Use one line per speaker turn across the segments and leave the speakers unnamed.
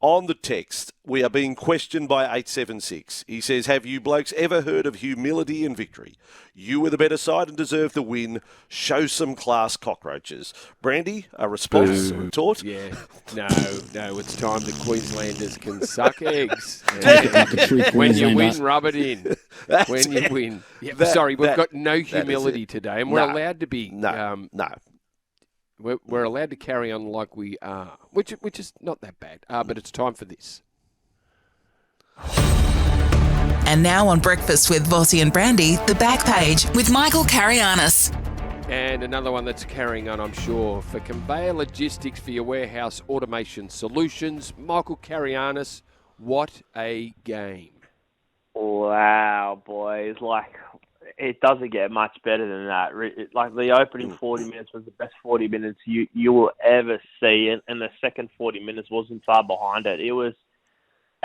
On the text, we are being questioned by 876. He says, have you blokes ever heard of humility in victory? You were the better side and deserve the win. Show some class, cockroaches. Brandy, a response, a retort?
Yeah. No, it's time the Queenslanders can suck eggs. When you win, rub it in. When you win. Yeah, we've got no humility today, and we're allowed to be...
No.
We're allowed to carry on like we are, which is not that bad, but it's time for this.
And now on Breakfast with Vossy and Brandy, The Back Page with Michael Carayannis.
And another one that's carrying on, I'm sure, for conveyor logistics for your warehouse automation solutions. Michael Carayannis, what a game.
Wow, boys. It doesn't get much better than that. Like, the opening 40 minutes was the best 40 minutes you will ever see, and the second 40 minutes wasn't far behind it. It was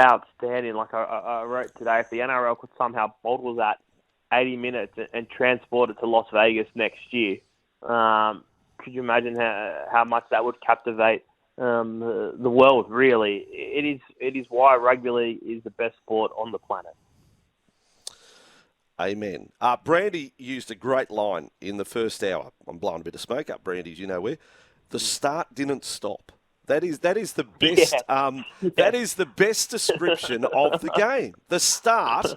outstanding. Like I wrote today, if the NRL could somehow bottle that 80 minutes and transport it to Las Vegas next year, could you imagine how much that would captivate the world, really? It is why rugby league is the best sport on the planet.
Amen. Brandy used a great line in the first hour. I'm blowing a bit of smoke up, Brandy, as you know where. The start didn't stop. That is the best. Yeah. That is the best description of the game. The start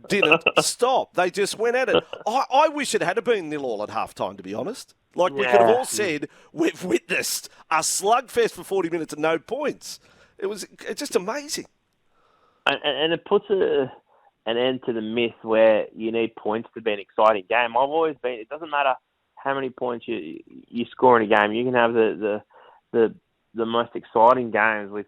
didn't stop. They just went at it. I wish it had been 0-0 at halftime, to be honest. Like, we could have all said we've witnessed a slugfest for 40 minutes and no points. It's just amazing.
And it puts an end to the myth where you need points to be an exciting game. I've always been, it doesn't matter how many points you score in a game. You can have the most exciting games with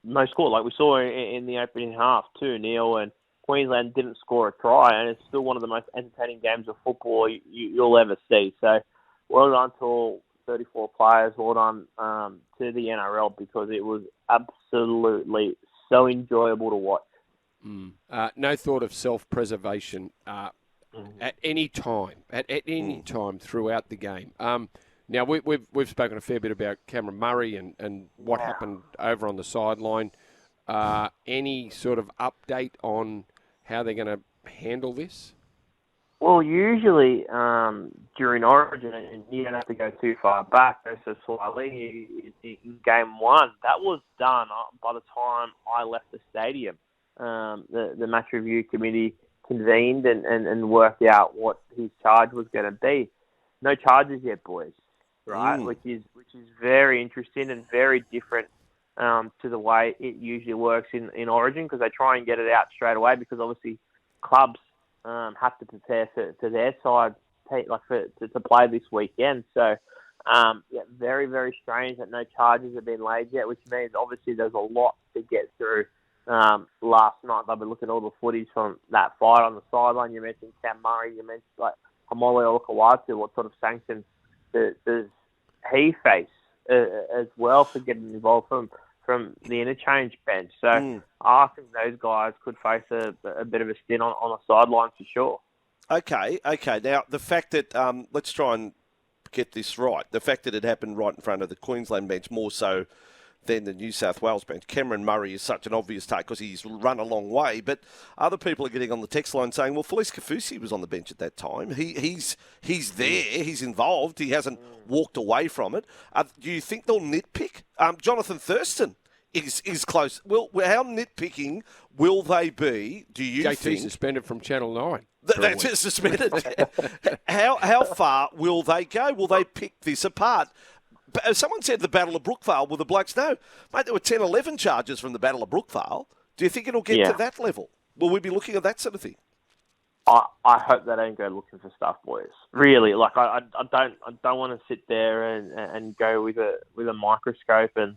no score, like we saw in the opening half, 2-0, and Queensland didn't score a try, and it's still one of the most entertaining games of football you'll ever see. So well done to all 34 players. Well done to the NRL, because it was absolutely so enjoyable to watch.
No thought of self-preservation at any time, at any time throughout the game. Now, we've spoken a fair bit about Cameron Murray and what happened over on the sideline. Any sort of update on how they're going to handle this?
Well, usually during Origin, and you don't have to go too far back, so slightly, in Game 1, that was done by the time I left the stadium. The match review committee convened and worked out what his charge was going to be. No charges yet, boys, right? Which is very interesting and very different to the way it usually works in Origin, because they try and get it out straight away, because obviously clubs have to prepare for their side to play this weekend. So very, very strange that no charges have been laid yet, which means obviously there's a lot to get through. Last night, I've been looking at all the footage from that fight on the sideline. You mentioned Cam Murray. You mentioned Hamole Olakawatu. What sort of sanctions does he face as well for getting involved from the interchange bench? So I think those guys could face a bit of a stint on the sideline for sure.
Okay. Now, the fact that, let's try and get this right, the fact that it happened right in front of the Queensland bench more so than the New South Wales bench. Cameron Murray is such an obvious take because he's run a long way, but other people are getting on the text line saying, well, Felice Kafusi was on the bench at that time. He's there, he's involved, he hasn't walked away from it. Do you think they'll nitpick? Jonathan Thurston is close. Well, how nitpicking will they be, do you think?
JT suspended from Channel 9.
That's it, suspended. How far will they go? Will they pick this apart? Someone said the Battle of Brookvale. Well, the blokes know. Mate, there were 10, 11 charges from the Battle of Brookvale. Do you think it'll get to that level? Will we be looking at that sort of thing?
I hope they don't go looking for stuff, boys. Really, I don't want to sit there and go with a microscope and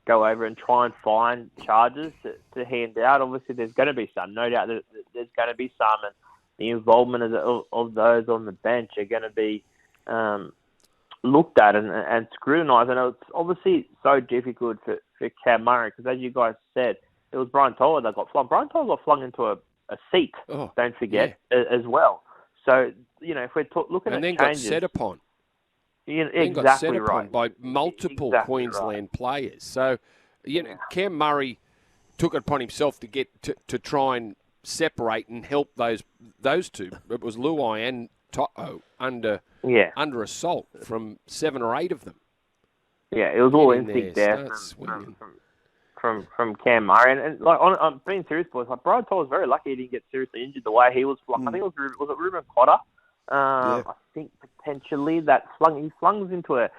go over and try and find charges to hand out. Obviously, there's going to be some. No doubt that there's going to be some, and the involvement of those on the bench are going to be looked at and scrutinised. And it's obviously so difficult for Cam Murray, because as you guys said, it was Brian Toller that got flung. Brian Toller got flung into a seat, don't forget, as well. So, if we're looking at changes...
And then got set upon.
Exactly right.
By multiple Queensland players. So, Cam Murray took it upon himself to get to try and separate and help those two. It was Luai and To'o under assault from 7 or 8 of them.
Yeah, it was all instinct there from Cam Murray. And like, I'm being serious, boys. Like, Brian To'o was very lucky he didn't get seriously injured the way he was flung. I think it was Ruben Cotter. I think potentially that he flungs into a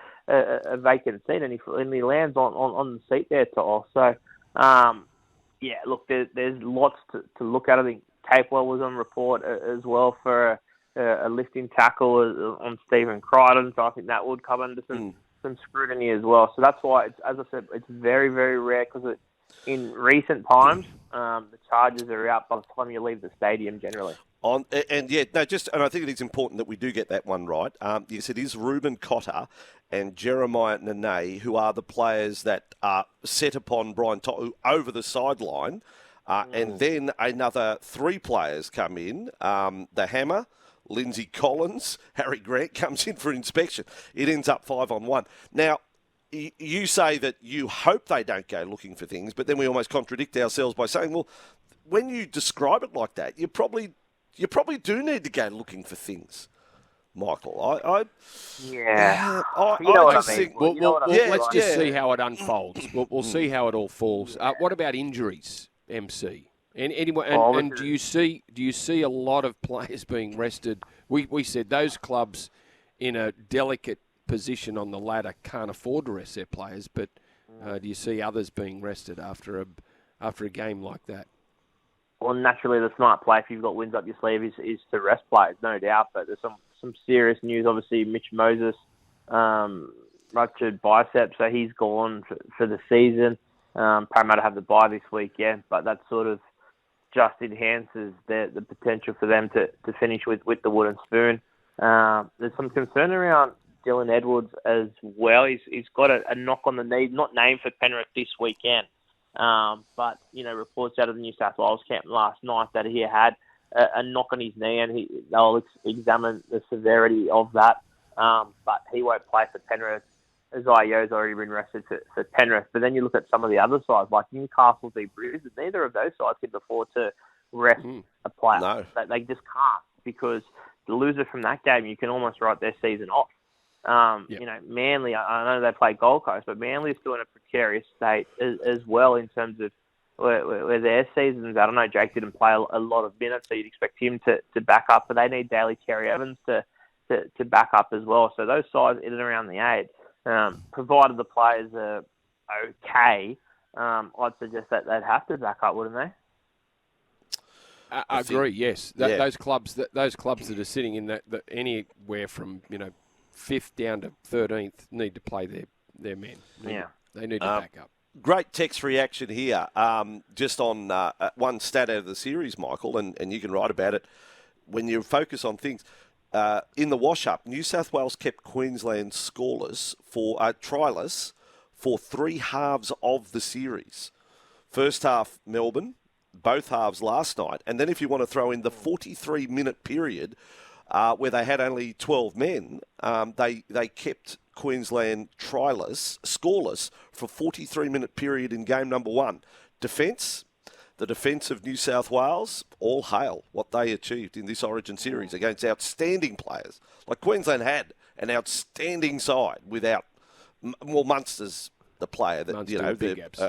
vacant seat and he lands on the seat there, To'o. So, look, there's lots to look at. I think Capewell was on report as well for a lifting tackle on Stephen Crichton, so I think that would come under some scrutiny as well. So that's why, as I said, it's very, very rare because in recent times, the charges are out by the time you leave the stadium generally.
And I think it is important that we do get that one right. Yes, it is Ruben Cotter and Jeremiah Nene who are the players that are set upon Brian To'o over the sideline. And then another 3 players come in. The Hammer, Lindsay Collins, Harry Grant comes in for inspection. It ends up 5-on-1. Now, you say that you hope they don't go looking for things, but then we almost contradict ourselves by saying, well, when you describe it like that, you probably do need to go looking for things, Michael.
Let's just see how it unfolds. We'll see how it all falls. What about injuries, MC? And do you see a lot of players being rested? We said those clubs in a delicate position on the ladder can't afford to rest their players, but do you see others being rested after a game like that?
Well, naturally, the smart play if you've got wins up your sleeve is to rest players, no doubt. But there's some serious news. Obviously, Mitch Moses ruptured bicep, so he's gone for the season. Parramatta have the bye this weekend, but that sort of just enhances the potential for them to finish with the wooden spoon. There's some concern around Dylan Edwards as well. He's got a knock on the knee, not named for Penrith this weekend. But, reports out of the New South Wales camp last night that he had a knock on his knee and they'll examine the severity of that. But he won't play for Penrith. Zayo's already been rested for Penrith. But then you look at some of the other sides, like Newcastle v Brisbane, neither of those sides can afford to rest a player.
No.
They just can't, because the loser from that game, you can almost write their season off. Manly, I know they play Gold Coast, but Manly is still in a precarious state as well in terms of where their season's at. I know Jake didn't play a lot of minutes, so you'd expect him to back up, but they need Daly Cherry Evans to back up as well. So those sides in and around the 8, provided the players are okay, I'd suggest that they'd have to back up, wouldn't they?
I agree. Yes, those clubs that are sitting in that anywhere from 5th down to 13th need to play their men. They need to back up.
Great text reaction here. Just on one stat out of the series, Michael, and you can write about it when you focus on things. In the wash-up, New South Wales kept Queensland scoreless triless for 3 halves of the series. First half, Melbourne, both halves last night. And then if you want to throw in the 43-minute period where they had only 12 men, they kept Queensland scoreless for 43-minute period in game number 1. Defence, the defence of New South Wales, all hail what they achieved in this Origin series against outstanding players. Like Queensland had an outstanding side without, Munster's the player that,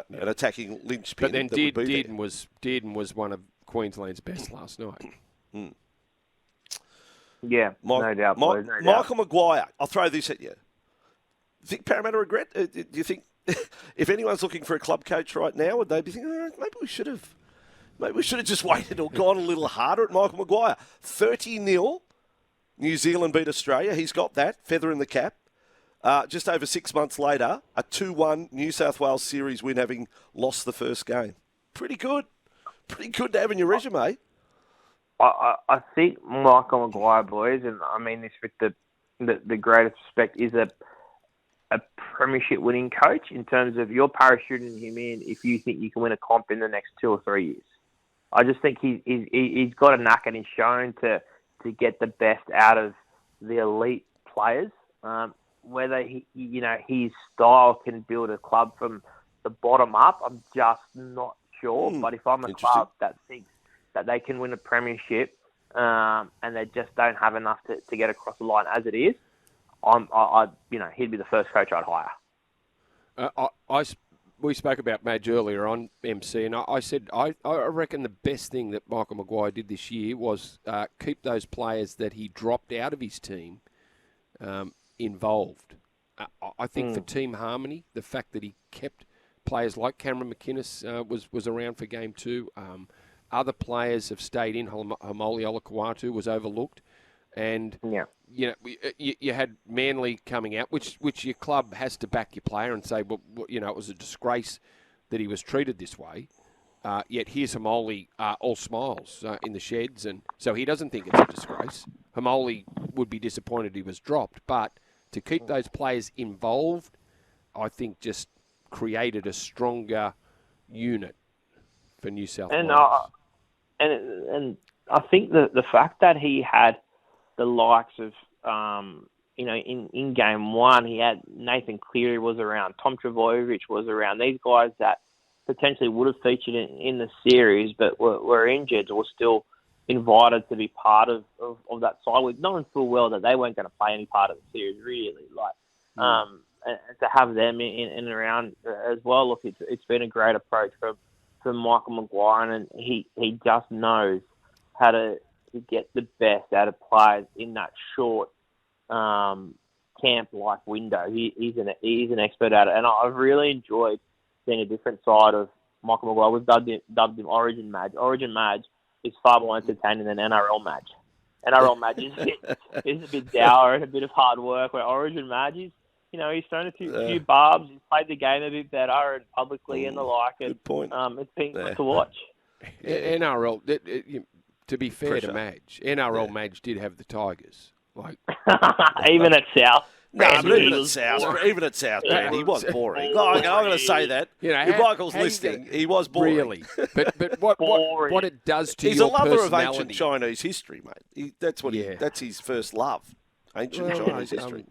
an attacking linchpin.
But then Dearden was one of Queensland's best last night.
Yeah, no doubt. No doubt.
Michael Maguire, I'll throw this at you. Think Parramatta regret? Do you think if anyone's looking for a club coach right now, would they be thinking, maybe we should have just waited or gone a little harder at Michael Maguire? 30-0, New Zealand beat Australia. He's got that, feather in the cap. Just over 6 months later, a 2-1 New South Wales series win, having lost the first game. Pretty good. Pretty good to have in your resume.
I think Michael Maguire, boys, and I mean this with the greatest respect, is a premiership winning coach in terms of you're parachuting him in if you think you can win a comp in the next 2 or 3 years. I just think he's got a knack and he's shown to get the best out of the elite players. Whether his style can build a club from the bottom up, I'm just not sure. But if I'm a club that thinks that they can win a premiership and they just don't have enough to get across the line as it is, he'd be the first coach I'd hire.
We spoke about Madge earlier on, MC, and I said I reckon the best thing that Michael Maguire did this year was keep those players that he dropped out of his team involved. I think for team harmony, the fact that he kept players like Cameron McInnes was around for game 2. Other players have stayed in. Homoli Olakuatu was overlooked. And, you had Manly coming out, which your club has to back your player and say, well, it was a disgrace that he was treated this way. Yet here's Homoli all smiles in the sheds. And so he doesn't think it's a disgrace. Homoli would be disappointed he was dropped. But to keep those players involved, I think just created a stronger unit for New South Wales.
And I think the fact that he had the likes of, in game 1, he had Nathan Cleary was around, Tom Trbojevic was around. These guys that potentially would have featured in the series but were injured or still invited to be part of that side, with knowing full well that they weren't going to play any part of the series, really. And to have them in and around as well, look, it's been a great approach from Michael Maguire, and he just knows how to get the best out of players in that short camp-like window. He's an expert at it, and I've really enjoyed seeing a different side of Michael Maguire. We've dubbed him Origin Madge. Origin Madge is far more entertaining than NRL Madge. NRL Madge is a bit dour and a bit of hard work, where Origin Madge is, he's thrown a few barbs, he's played the game a bit better and publicly and the like.
Good point.
It's been good to watch.
NRL, to be fair to Madge, NRL Madge did have the Tigers.
Even at South.
No, but even at South, Brand, he was boring. I'm going to say that. If Michael's listening, he was boring.
Really. But what it does to
He's
your
personality. He's a lover of ancient Chinese history, mate. That's his first love, ancient Chinese history.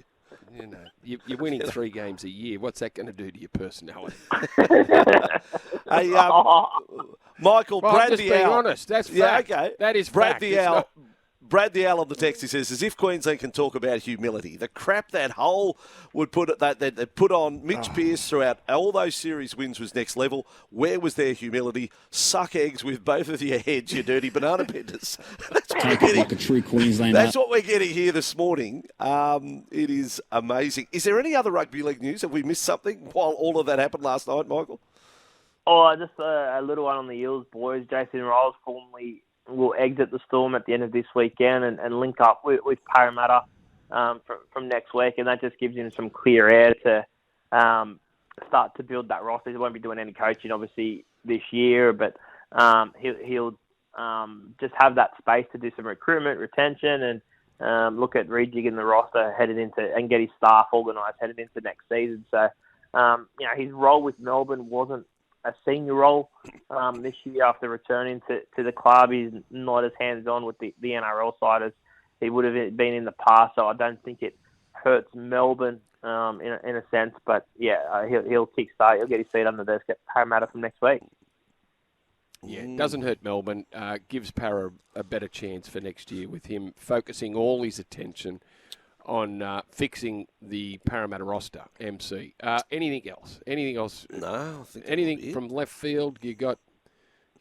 You're winning 3 games a year. What's that going to do to your personality?
Hey, Michael, Brad
I'm just
the
being
Owl.
honest. That's fact.
Yeah, okay.
That is
Brad
fact.
the Owl. Brad the Owl on the text, he says, as if Queensland can talk about humility. The crap that Hull would put on Mitch Pearce throughout all those series wins was next level. Where was their humility? Suck eggs with both of your heads, you dirty banana benders. That's what we're getting.
Like a true Queenslander.
That's what we're getting here this morning. It is amazing. Is there any other rugby league news? Have we missed something while all of that happened last night, Michael?
Oh, just a little one on the Eels, boys. Jason Riles formerly will exit the Storm at the end of this weekend and link up with Parramatta from next week, and that just gives him some clear air to start to build that roster. He won't be doing any coaching, obviously, this year, but he'll just have that space to do some recruitment, retention, and look at rejigging the roster and get his staff organised headed into next season. So, his role with Melbourne wasn't a senior role this year after returning to the club. He's not as hands-on with the NRL side as he would have been in the past, so I don't think it hurts Melbourne in a sense. But, he'll kickstart. He'll get his feet under the desk at Parramatta from next week.
Yeah, it doesn't hurt Melbourne. Gives Para a better chance for next year with him focusing all his attention on fixing the Parramatta roster, MC. Anything else?
No, I think
anything from left field? You got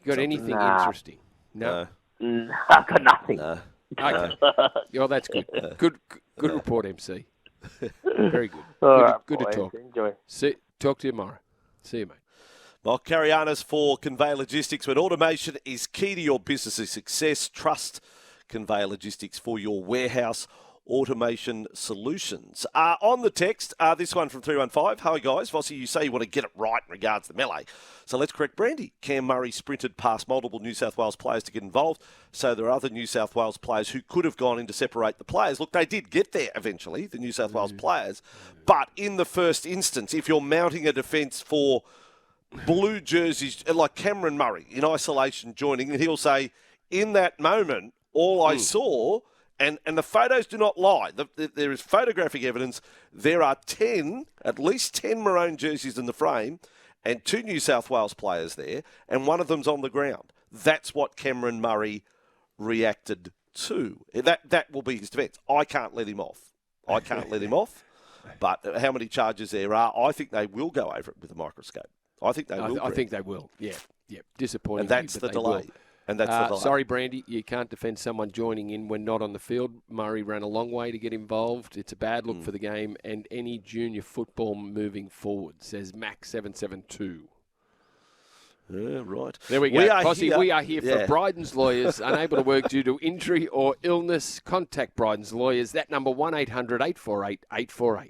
anything interesting? No,
I've got nothing.
No.
Okay. Oh, that's good. Good report, MC. Very good. Good to talk.
Enjoy.
Talk to you tomorrow. See you, mate.
Michael Carayannis for Conveyor Logistics. When automation is key to your business's success, trust Conveyor Logistics for your warehouse automation solutions. On the text, this one from 315. Hi guys, Vossy, you say you want to get it right in regards to melee. So let's correct Brandy. Cam Murray sprinted past multiple New South Wales players to get involved. So there are other New South Wales players who could have gone in to separate the players. Look, they did get there eventually, the New South Wales players. But in the first instance, if you're mounting a defence for blue jerseys, like Cameron Murray in isolation joining, and he'll say, in that moment, all I saw... And the photos do not lie. There is photographic evidence. There are at least 10 maroon jerseys in the frame, and 2 New South Wales players there, and one of them's on the ground. That's what Cameron Murray reacted to. That will be his defence. I can't let him off. But how many charges there are, I think they will go over it with a microscope. I think they will.
I think they will. Yeah. Disappointing.
And that's the delay. And that's the delay.
Sorry, Brandy, you can't defend someone joining in when not on the field. Murray ran a long way to get involved. It's a bad look for the game and any junior football moving forward, says Max772.
Yeah, right.
There we go. Vossy, we are here for Bryden's Lawyers, unable to work due to injury or illness. Contact Bryden's Lawyers. That number, 1-800-848-848.